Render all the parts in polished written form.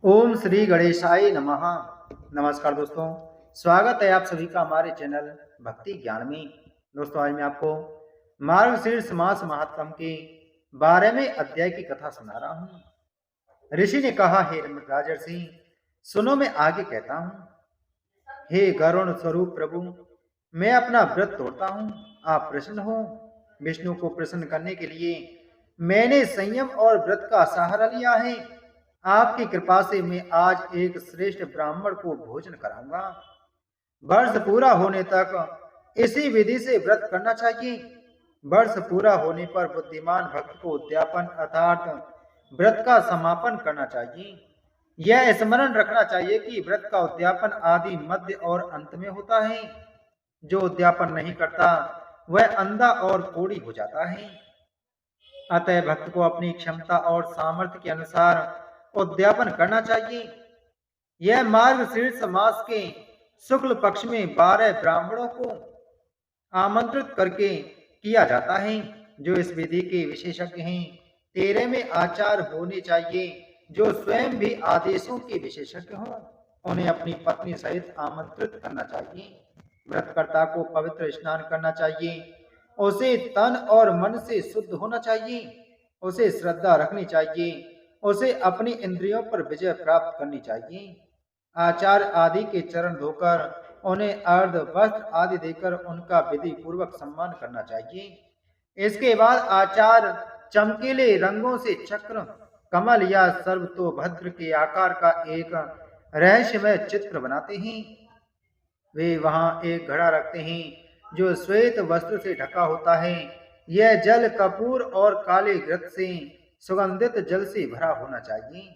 ओम श्री गणेशाय नमः। नमस्कार दोस्तों, स्वागत है आप सभी का हमारे चैनल भक्ति ज्ञान में। दोस्तों, आज मैं आपको मार्गशीर्ष मास महात्म के 12वें अध्याय की कथा सुना रहा हूँ। ऋषि ने कहा, हे राजर्षि, सुनो, मैं आगे कहता हूँ। हे गरुण स्वरूप प्रभु, मैं अपना व्रत तोड़ता हूँ, आप प्रसन्न हो। विष्णु को प्रसन्न करने के लिए मैंने संयम और व्रत का सहारा लिया है। आपकी कृपा से मैं आज एक श्रेष्ठ ब्राह्मण को भोजन कराऊंगा। वर्ष पूरा होने तक इसी विधि से व्रत करना चाहिए। वर्ष पूरा होने पर बुद्धिमान भक्त को उद्यापन अर्थात व्रत का समापन करना चाहिए। यह स्मरण रखना चाहिए कि व्रत का उद्यापन आदि मध्य और अंत में होता है। जो उद्यापन नहीं करता वह अंधा और कोढ़ी हो जाता है। अतः भक्त को अपनी क्षमता और सामर्थ्य के अनुसार उद्यापन करना चाहिए। यह मार्गशीर्ष मास के शुक्ल पक्ष में 12 ब्राह्मणों को आमंत्रित करके किया जाता है, जो इस विधि के विशेषज्ञ हैं। 13 में आचार होने चाहिए, जो स्वयं भी आदेशों के विशेषज्ञ हों। उन्हें अपनी पत्नी सहित आमंत्रित करना चाहिए। व्रतकर्ता को पवित्र स्नान करना चाहिए। उसे तन और मन से शुद्ध होना चाहिए। उसे श्रद्धा रखनी चाहिए। उसे अपनी इंद्रियों पर विजय प्राप्त करनी चाहिए। आचार आदि के चरण धोकर उन्हें अर्ध वस्त्र आदि देकर उनका विधि पूर्वक सम्मान करना चाहिए। इसके बाद आचार चमकीले रंगों से चक्र, कमल या सर्वतोभद्र के आकार का एक रहस्यमय चित्र बनाते हैं। वे वहां एक घड़ा रखते हैं जो श्वेत वस्त्र से ढका होता है। यह जल कपूर और काले घृत से सुगंधित जल से भरा होना चाहिए।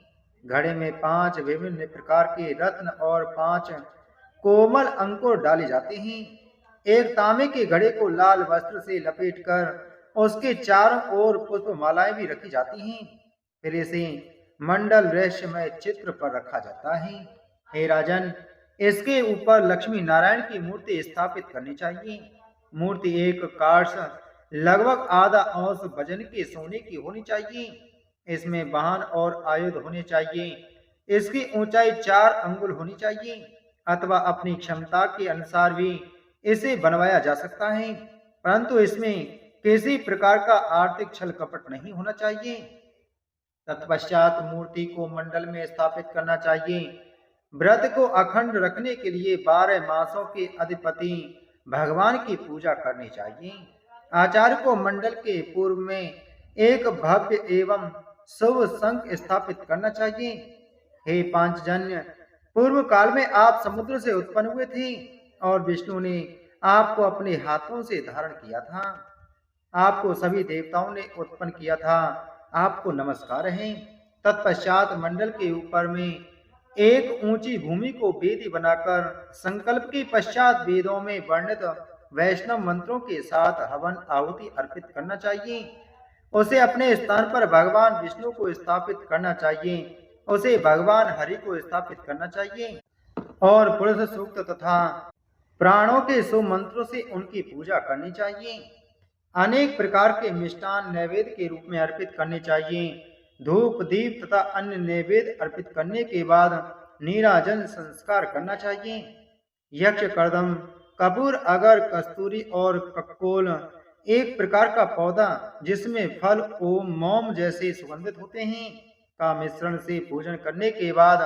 घड़े में 5 विभिन्न प्रकार के रत्न और 5 कोमल अंकुर डाले जाते हैं। एक तांबे के घड़े को लाल वस्त्र से लपेटकर उसके चारों ओर पुष्पमालाएं भी रखी जाती हैं। फिर इसे मंडल रहस्यमय चित्र पर रखा जाता है। हे राजन, इसके ऊपर लक्ष्मी नारायण की मूर्ति स्थापित करनी चाहिए। मूर्ति एक कार्स लगभग आधा औंस वजन के सोने की होनी चाहिए। इसमें वाहन और आयुध होने चाहिए। इसकी ऊंचाई 4 अंगुल होनी चाहिए, अथवा अपनी क्षमता के अनुसार भी इसे बनवाया जा सकता है, परंतु इसमें किसी प्रकार का आर्थिक छल कपट नहीं होना चाहिए। तत्पश्चात मूर्ति को मंडल में स्थापित करना चाहिए। व्रत को अखंड रखने के लिए 12 मासों के अधिपति भगवान की पूजा करनी चाहिए। आचार्य को मंडल के पूर्व में एक भव्य एवं शुभ शंख स्थापित करना चाहिए। हे पांचजन्य, पूर्व काल में आप समुद्र से उत्पन्न हुए थे और विष्णु ने आपको अपने हाथों से धारण किया था। आपको सभी देवताओं ने उत्पन्न किया था। आपको नमस्कार है। तत्पश्चात मंडल के ऊपर में एक ऊंची भूमि को वेदी बनाकर संकल्प के पश्चात वेदों में वर्णित वैष्णव मंत्रों के साथ हवन आहुति अर्पित करना चाहिए। उसे अपने स्थान पर भगवान विष्णु को स्थापित करना चाहिए। उसे भगवान हरि को स्थापित करना चाहिए और पुरुष सूक्त तथा प्राणों के शुभ मंत्रों से उनकी पूजा करनी चाहिए। अनेक प्रकार के मिष्टान नैवेद्य के रूप में अर्पित करने चाहिए। धूप दीप तथा अन्य नैवेद्य अर्पित करने के बाद नीराजन संस्कार करना चाहिए। यक्ष कर्दम, कपूर, अगर, कस्तूरी और कक्कोल एक प्रकार का पौधा जिसमें फल ओम मोम जैसे सुगंधित होते हैं का मिश्रण से पूजन करने के बाद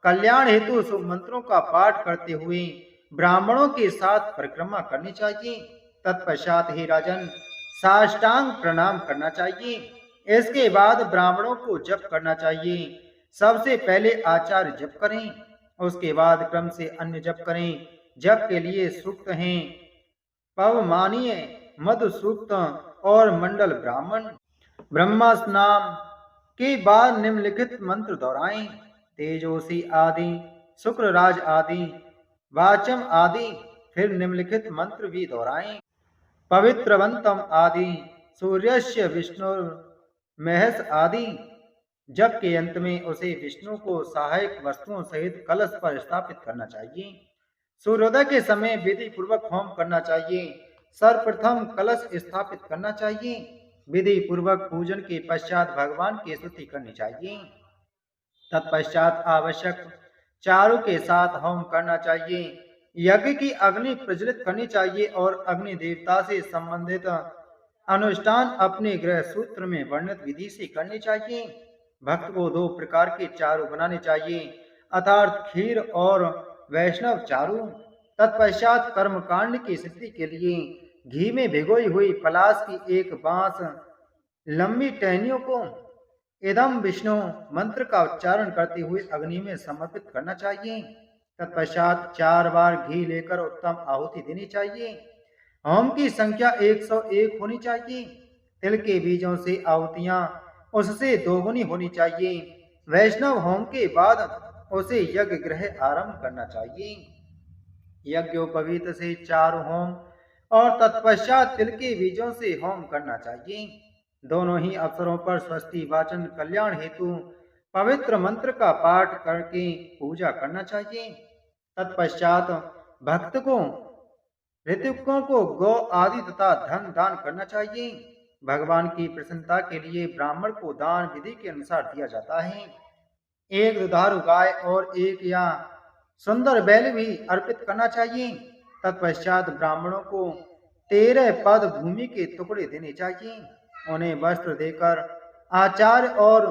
कल्याण हेतु शुभ मंत्रों का पाठ करते हुए ब्राह्मणों के साथ परिक्रमा करनी चाहिए। तत्पश्चात ही राजन साष्टांग प्रणाम करना चाहिए। इसके बाद ब्राह्मणों को जप करना चाहिए। सबसे पहले आचार्य जप करें, उसके बाद क्रम से अन्य जप करें। जप के लिए सूक्त हैं पवमानीय, मधु सूक्त और मंडल ब्राह्मण। ब्रह्मा स्नान के बाद निम्नलिखित मंत्र दोहराएं। तेजोसी आदि, शुक्रराज आदि, वाचम आदि। फिर निम्नलिखित मंत्र भी दोहराएं। पवित्रवंतम आदि, सूर्यस्य विष्णु महस आदि। जप के अंत में उसे विष्णु को सहायक वस्तुओं सहित कलश पर स्थापित करना चाहिए। सूर्योदय के समय विधि पूर्वक होम करना चाहिए। सर्वप्रथम कलश स्थापित करना चाहिए। विधि पूर्वक पूजन के पश्चात भगवान की स्तुति करनी चाहिए। तत्पश्चात आवश्यक चारों के साथ होम करना चाहिए। यज्ञ की अग्नि प्रज्वलित करनी चाहिए और अग्नि देवता से संबंधित अनुष्ठान अपने गृह सूत्र में वर्णित विधि से करनी चाहिए। भक्त को 2 प्रकार के चारू बनाने चाहिए, अर्थात खीर और वैष्णव चारू। तत्पश्चात कर्मकांड की सिद्धि के लिए घी में भिगोई हुई पलाश की एक बांस लंबी टहनियों को इदम विष्णु मंत्र का उच्चारण करते हुए अग्नि में समर्पित करना चाहिए। तत्पश्चात 4 बार घी लेकर उत्तम आहुति देनी चाहिए। होम की संख्या 101 होनी चाहिए। तिल के बीजों से आहुतियां उससे दोगुनी होनी चाहिए। वैष्णव होम के बाद उसे यज्ञ गृह आरंभ करना चाहिए। यज्ञोपवीत से 4 होम और तत्पश्चात तिल के बीजों से होम करना चाहिए। दोनों ही अवसरों पर स्वस्ति वाचन कल्याण हेतु पवित्र मंत्र का पाठ करके पूजा करना चाहिए। तत्पश्चात भक्त को ऋतुकों को गौ आदि तथा धन दान करना चाहिए। भगवान की प्रसन्नता के लिए ब्राह्मण को दान विधि के अनुसार दिया जाता है। एक दुधारू गाय और एक या सुंदर बैल भी अर्पित करना चाहिए। तत्पश्चात ब्राह्मणों को 13 पद भूमि के टुकड़े देने चाहिए। उन्हें वस्त्र देकर आचार्य और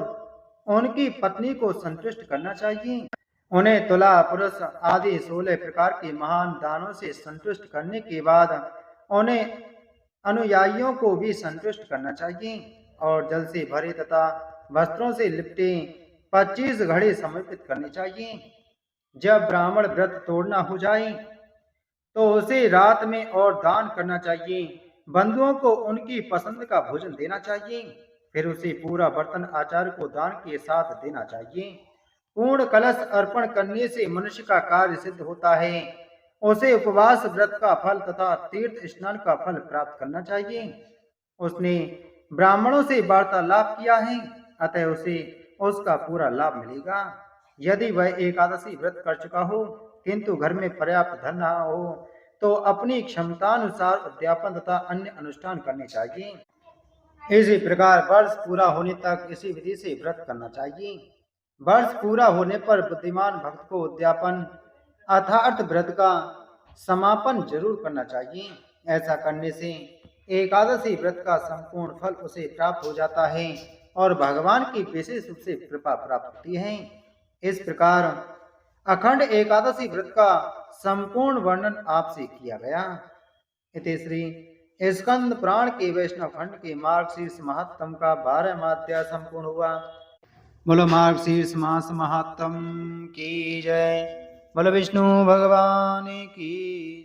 उनकी पत्नी को संतुष्ट करना चाहिए। उन्हें तुला पुरुष आदि 16 प्रकार के महान दानों से संतुष्ट करने के बाद उन्हें अनुयायियों को भी संतुष्ट करना चाहिए और जल से भरे तथा वस्त्रों से लिपटे 25 घड़े समर्पित करने चाहिए। जब ब्राह्मण व्रत तोड़ना हो जाए तो उसे रात में और दान करना चाहिए। बंधुओं को उनकी पसंद का भोजन देना चाहिए। फिर उसे पूरा बर्तन आचार्य को दान के साथ देना चाहिए। पूर्ण कलश अर्पण करने से मनुष्य का कार्य सिद्ध होता है। उसे उपवास व्रत का फल तथा तीर्थ स्नान का फल प्राप्त करना चाहिए। उसने ब्राह्मणों से वार्तालाप किया है, अतः उसे उसका पूरा लाभ मिलेगा। यदि वह एकादशी व्रत कर चुका हो किंतु घर में पर्याप्त धन न हो तो अपनी क्षमतानुसार उद्यापन तथा अन्य अनुष्ठान करने चाहिए। इसी प्रकार वर्ष पूरा होने तक इसी विधि से व्रत करना चाहिए। वर्ष पूरा होने पर बुद्धिमान भक्त को उद्यापन अर्थात व्रत का समापन जरूर करना चाहिए। ऐसा करने से एकादशी व्रत का संपूर्ण फल उसे प्राप्त हो जाता है और भगवान की विशेष रूप से कृपा प्राप्त होती है। इस प्रकार अखंड एकादशी व्रत का संपूर्ण वर्णन आपसे किया गया। इति श्री स्कंद पुराण के वैष्णव खंड के मार्गशीर्ष महात्म का 12वां अध्याय संपूर्ण हुआ। बोलो मार्गशीर्ष मास महात्म की जय। बोलो विष्णु भगवान की